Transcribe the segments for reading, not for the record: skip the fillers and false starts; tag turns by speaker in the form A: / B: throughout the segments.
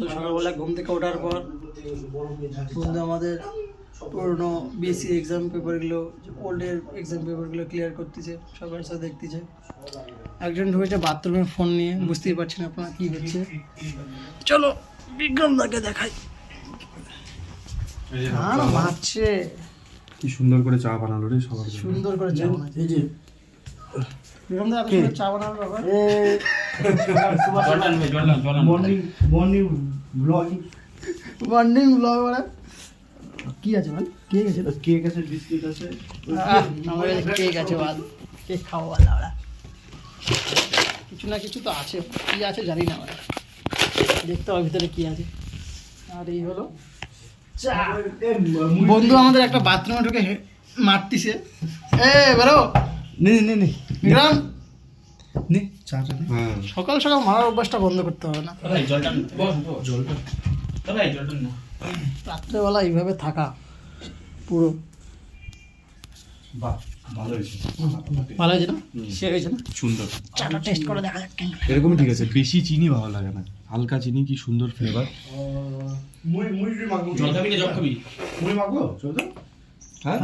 A: সকালবেলা ঘুম থেকে ওঠার পর বন্ধু আমাদের পুরোনো বিএসসি এক্সাম পেপারগুলো, ওল্ডের এক্সাম পেপারগুলো ক্লিয়ার করতেছে, সবার সাথে দেখতেছে। একজন ঢুকেছে বাথরুমে ফোন নিয়ে, বুঝতেই পারছেন আপনারা কী হচ্ছে। চলো বিক্রম দাকে দেখাই। মারছে
B: কি সুন্দর করে চা বানালো রে, সবার
A: সুন্দর করে চা বানাচ্ছে। এই যে বিক্রম দা এত সুন্দর চা বানালো বাবা। মর্নিং ব্লগ মানে কি আছে বল? কেক আছে, কেক আছে, বিস্কিট আছে, আমার কাছে কেক আছে। বল কেক খাওয়া বল। আমরা কিছু না কিছু তো আছে, কি আছে জানি না আমরা, দেখতে হবে ভিতরে কি আছে। আর এই হলো বন্ধু আমাদের একটা বাথরুমে ঢুকে মারতিছে। এ বেরো
B: নে নে নে
A: বিক্রম
B: নে চাটা নে।
A: সকাল সকাল মারার অভ্যাসটা বন্ধ করতে হবে না। রাত্রেবেলা এইভাবে থাকা পুরো
B: বাহ, ভালো হয়েছে,
A: ভালো হয়েছে না? সে হয়েছে না?
B: সুন্দর।
A: চাটা টেস্ট করে দেখা যাক কেমন।
B: এরকমই ঠিক আছে, বেশি চিনি ভালো লাগে না, হালকা চিনি কি সুন্দর ফ্লেভার।
C: জল খাবি না? জল খাবি?
B: হ্যাঁ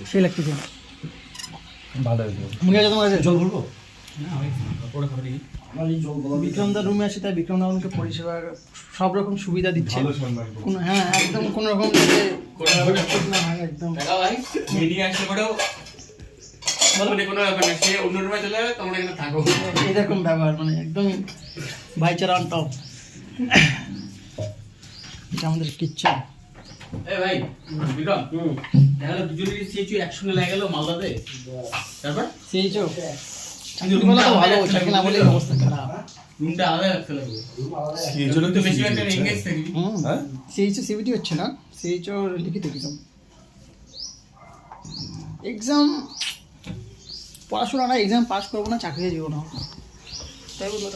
A: সে লাগতেছে
B: ভালো হয়েছে।
A: মুখে আছে তোমার কাছে?
B: জল বলবো?
A: বিক্রমদার রুমে আসে, তাই বিক্রমদা আমাকে পরিষেবা সব রকম সুবিধা দিচ্ছে। কোনো হ্যাঁ একদম কোনো রকম যাতে না হয় একদম। এরকম ব্যবহার মানে একদমই ভাইচারা অন টপ। এটা আমাদের কিচ্ছেন।
C: এ ভাই বিক্রম, দেখা গেল দুজনেরই সিএইচইউ একসঙ্গে লেগে গেল মালদাতে, তারপর
A: সেই চো চাকরি বলা তো ভালো, চাকরি না বলে অবস্থা খারাপ।
C: রুমটা আলাদা রাখতে লাগবে,
B: এই জন্য
C: তো বেশি একটা এনগেজ থাকবি।
B: হ্যাঁ
A: সেই চো সিবিটি হচ্ছে না, সেই চো লিখিত এক্সাম। এক্সাম পড়াশোনা না, এক্সাম পাস করবো না চাকরি দিব না, তাই বলবো।